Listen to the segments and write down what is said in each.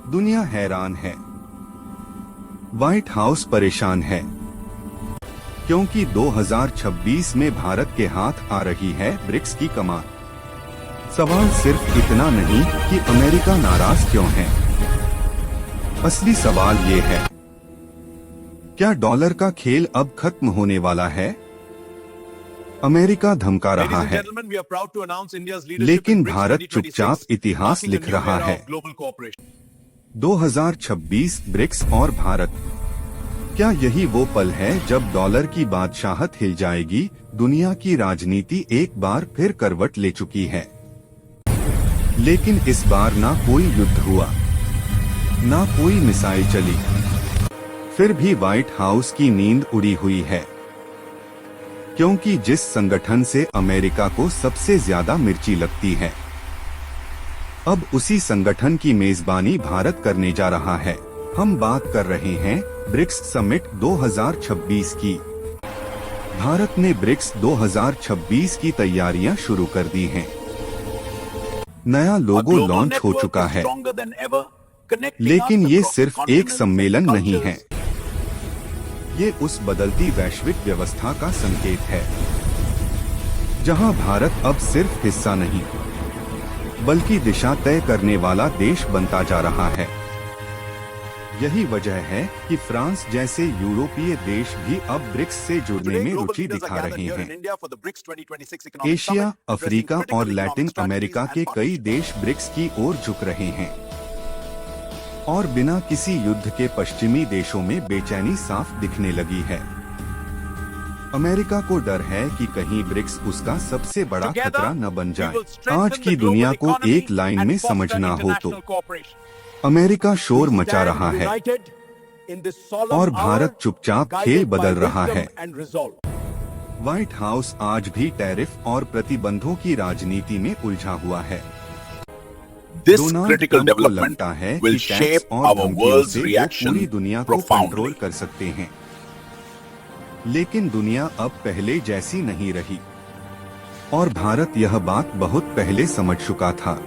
दुनिया हैरान है, व्हाइट हाउस परेशान है, क्योंकि 2026 में भारत के हाथ आ रही है ब्रिक्स की कमान। सवाल सिर्फ इतना नहीं कि अमेरिका नाराज क्यों है, असली सवाल ये है, क्या डॉलर का खेल अब खत्म होने वाला है? अमेरिका धमका रहा है, लेकिन भारत चुपचाप इतिहास लिख रहा है। 2026 ब्रिक्स और भारत, क्या यही वो पल है जब डॉलर की बादशाहत हिल जाएगी? दुनिया की राजनीति एक बार फिर करवट ले चुकी है, लेकिन इस बार ना कोई युद्ध हुआ, ना कोई मिसाइल चली, फिर भी व्हाइट हाउस की नींद उड़ी हुई है, क्योंकि जिस संगठन से अमेरिका को सबसे ज्यादा मिर्ची लगती है, अब उसी संगठन की मेजबानी भारत करने जा रहा है। हम बात कर रहे हैं ब्रिक्स समिट 2026 की। भारत ने ब्रिक्स 2026 की तैयारियां शुरू कर दी हैं। नया लोगो लॉन्च हो चुका है, लेकिन ये सिर्फ एक सम्मेलन नहीं है, ये उस बदलती वैश्विक व्यवस्था का संकेत है, जहां भारत अब सिर्फ हिस्सा नहीं, बल्कि दिशा तय करने वाला देश बनता जा रहा है। यही वजह है कि फ्रांस जैसे यूरोपीय देश भी अब ब्रिक्स से जुड़ने में रुचि दिखा रहे हैं। एशिया, अफ्रीका और लैटिन अमेरिका के कई देश ब्रिक्स की ओर झुक रहे हैं, और बिना किसी युद्ध के पश्चिमी देशों में बेचैनी साफ दिखने लगी है। अमेरिका को डर है कि कहीं ब्रिक्स उसका सबसे बड़ा खतरा न बन जाए। आज की दुनिया को एक लाइन में समझना हो तो अमेरिका शोर मचा रहा है और भारत चुपचाप खेल बदल रहा है। व्हाइट हाउस आज भी टैरिफ और प्रतिबंधों की राजनीति में उलझा हुआ है। This डोनाल्ड critical ट्रंप को development लगता है will कि टैक्स shape और our धमकियों world's से वो reaction पूरी दुनिया को profoundly. कंट्रोल कर सकते हैं, लेकिन दुनिया अब पहले जैसी नहीं रही, और भारत यह बात बहुत पहले समझ चुका था।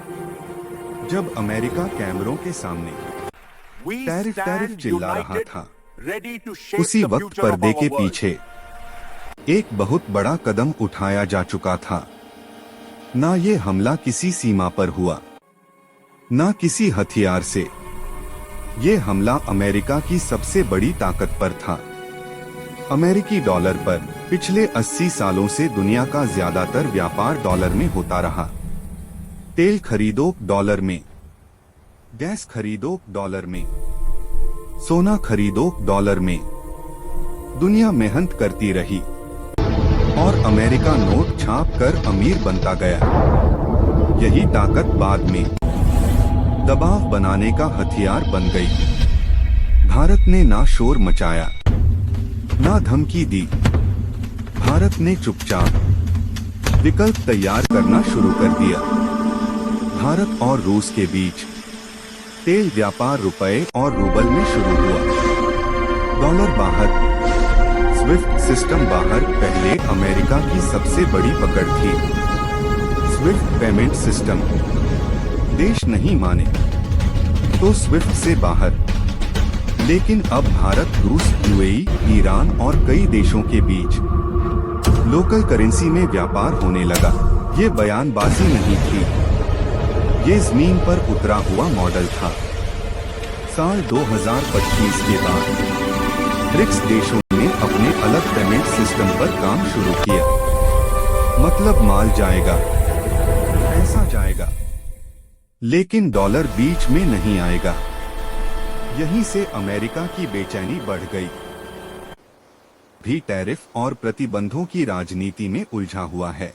जब अमेरिका कैमरों के सामने टैरिफ चिल्ला रहा था, उसी वक्त पर्दे के पीछे एक बहुत बड़ा कदम उठाया जा चुका था। ना ये हमला किसी सीमा पर हुआ, ना किसी हथियार से, ये हमला अमेरिका की सबसे बड़ी ताकत पर था, अमेरिकी डॉलर पर। पिछले 80 सालों से दुनिया का ज्यादातर व्यापार डॉलर में होता रहा। तेल खरीदो डॉलर में, गैस खरीदो डॉलर में, सोना खरीदो डॉलर में। दुनिया मेहनत करती रही और अमेरिका नोट छाप कर अमीर बनता गया। यही ताकत बाद में दबाव बनाने का हथियार बन गई। भारत ने ना शोर मचाया, ना धमकी दी। भारत ने चुपचाप विकल्प तैयार करना शुरू कर दिया। भारत और रूस के बीच तेल व्यापार रुपए और रूबल में शुरू हुआ। डॉलर बाहर, स्विफ्ट सिस्टम बाहर। पहले अमेरिका की सबसे बड़ी पकड़ थी स्विफ्ट पेमेंट सिस्टम। देश नहीं माने तो स्विफ्ट से बाहर, लेकिन अब भारत, रूस, यूएई, ईरान और कई देशों के बीच लोकल करेंसी में व्यापार होने लगा। ये बयानबाजी नहीं थी, ये जमीन पर उतरा हुआ मॉडल था। साल 2025 के बाद ब्रिक्स देशों ने अपने अलग पेमेंट सिस्टम पर काम शुरू किया। मतलब माल जाएगा, पैसा जाएगा, लेकिन डॉलर बीच में नहीं आएगा। यहीं से अमेरिका की बेचैनी बढ़ गई। भी टैरिफ और प्रतिबंधों की राजनीति में उलझा हुआ है।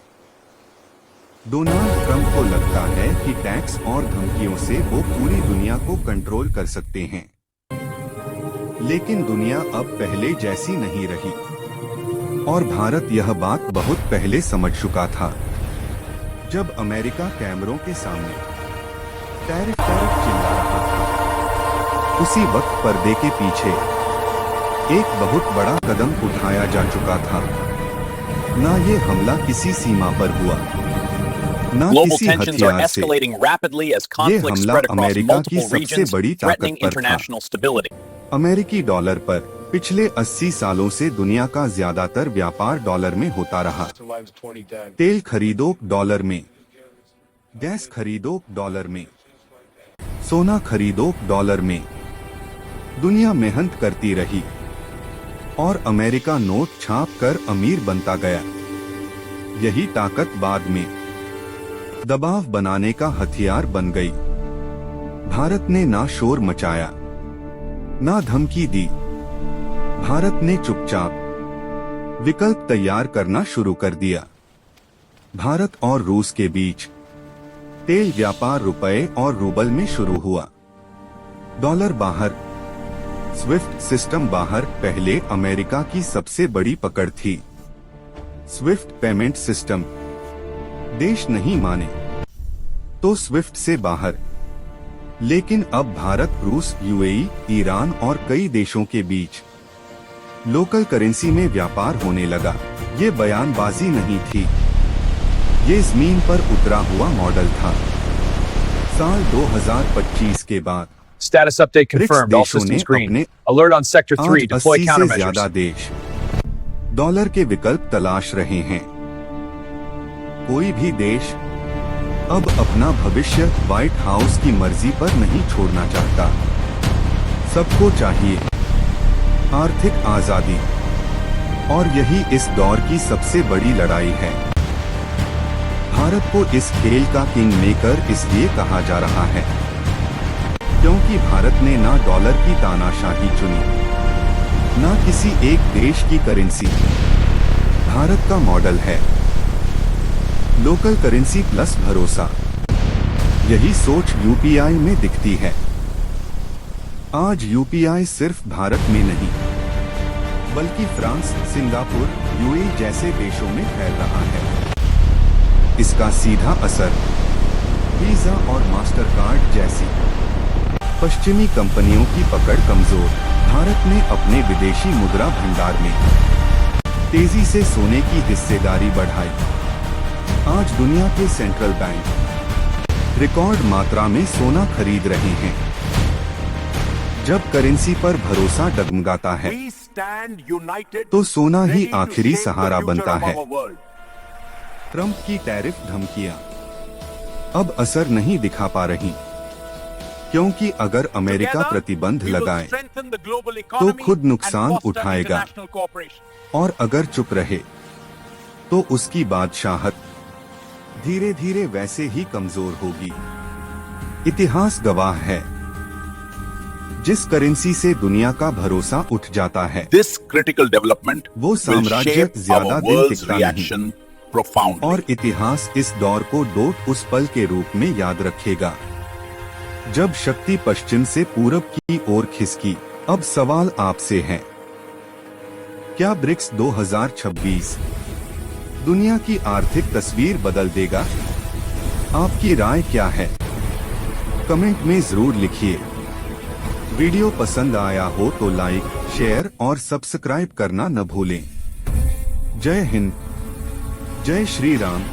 डोनाल्ड ट्रंप को लगता है कि टैक्स और धमकियों से वो पूरी दुनिया को कंट्रोल कर सकते हैं, लेकिन दुनिया अब पहले जैसी नहीं रही, और भारत यह बात बहुत पहले समझ चुका था। जब अमेरिका कैमरों के सामने टैरिफ चिल्ला रहा था, उसी वक्त पर्दे के पीछे एक बहुत बड़ा कदम उठाया जा चुका था। ना ये हमला किसी सीमा पर हुआ, ना Global किसी tensions are हथियार से। escalating rapidly as ये conflicts हमला spread across अमेरिका की multiple सबसे regions, बड़ी threatening ताकत पर था। international stability. अमेरिकी डॉलर पर पिछले 80 सालों से दुनिया का ज्यादातर व्यापार डॉलर में होता रहा। तेल खरीदो डॉलर में, गैस खरीदो डॉलर में, सोना खरीदो डॉलर में। दुनिया मेहनत करती रही और अमेरिका नोट छाप कर अमीर बनता गया। यही ताकत बाद में दबाव बनाने का हथियार बन गई। भारत ने ना शोर मचाया, ना धमकी दी। भारत ने चुपचाप विकल्प तैयार करना शुरू कर दिया। भारत और रूस के बीच तेल व्यापार रुपए और रूबल में शुरू हुआ। डॉलर बाहर, स्विफ्ट सिस्टम बाहर पहले अमेरिका की सबसे बड़ी पकड़ थी। स्विफ्ट पेमेंट सिस्टम, देश नहीं माने तो स्विफ्ट से बाहर। लेकिन अब भारत, रूस, यूएई, ईरान और कई देशों के बीच लोकल करेंसी में व्यापार होने लगा। ये बयानबाजी नहीं थी, ये जमीन पर उतरा हुआ मॉडल था। साल 2025 के बाद Status update BRICS confirmed. All देशों ने systems green. अपने Alert on Sector 3. आज Deploy 80 से ज्यादा countermeasures. देश डॉलर के विकल्प तलाश रहे हैं। कोई भी देश अब अपना भविष्य व्हाइट हाउस की मर्जी पर नहीं छोड़ना चाहता। सबको चाहिए आर्थिक आजादी, और यही इस दौर की सबसे बड़ी लड़ाई है। भारत को इस खेल का किंग मेकर इसलिए कहा जा रहा है क्योंकि भारत ने ना डॉलर की तानाशाही चुनी, ना किसी एक देश की करेंसी। भारत का मॉडल है लोकल करेंसी प्लस भरोसा। यही सोच यूपीआई में दिखती है। आज यूपीआई सिर्फ भारत में नहीं बल्कि फ्रांस, सिंगापुर, यूएई जैसे देशों में फैल रहा है। इसका सीधा असर वीजा और मास्टरकार्ड जैसी पश्चिमी कंपनियों की पकड़ कमजोर। भारत ने अपने विदेशी मुद्रा भंडार में तेजी से सोने की हिस्सेदारी बढ़ाई। आज दुनिया के सेंट्रल बैंक रिकॉर्ड मात्रा में सोना खरीद रहे हैं। जब करेंसी पर भरोसा डगमगाता है तो सोना ही आखिरी सहारा बनता है। ट्रंप की टैरिफ धमकियां अब असर नहीं दिखा पा रही, क्योंकि अगर अमेरिका प्रतिबंध लगाए तो खुद नुकसान उठाएगा, और अगर चुप रहे तो उसकी बादशाहत धीरे धीरे वैसे ही कमजोर होगी। इतिहास गवाह है, जिस करेंसी से दुनिया का भरोसा उठ जाता है This critical development वो will साम्राज्य shape ज्यादा our दिन world's टिकता नहीं। reaction profoundly. और इतिहास इस दौर को डोट उस पल के रूप में याद रखेगा जब शक्ति पश्चिम से पूरब की ओर खिसकी। अब सवाल आपसे है, क्या ब्रिक्स 2026 दुनिया की आर्थिक तस्वीर बदल देगा? आपकी राय क्या है? कमेंट में जरूर लिखिए। वीडियो पसंद आया हो तो लाइक, शेयर और सब्सक्राइब करना न भूलें। जय हिंद, जय श्री राम।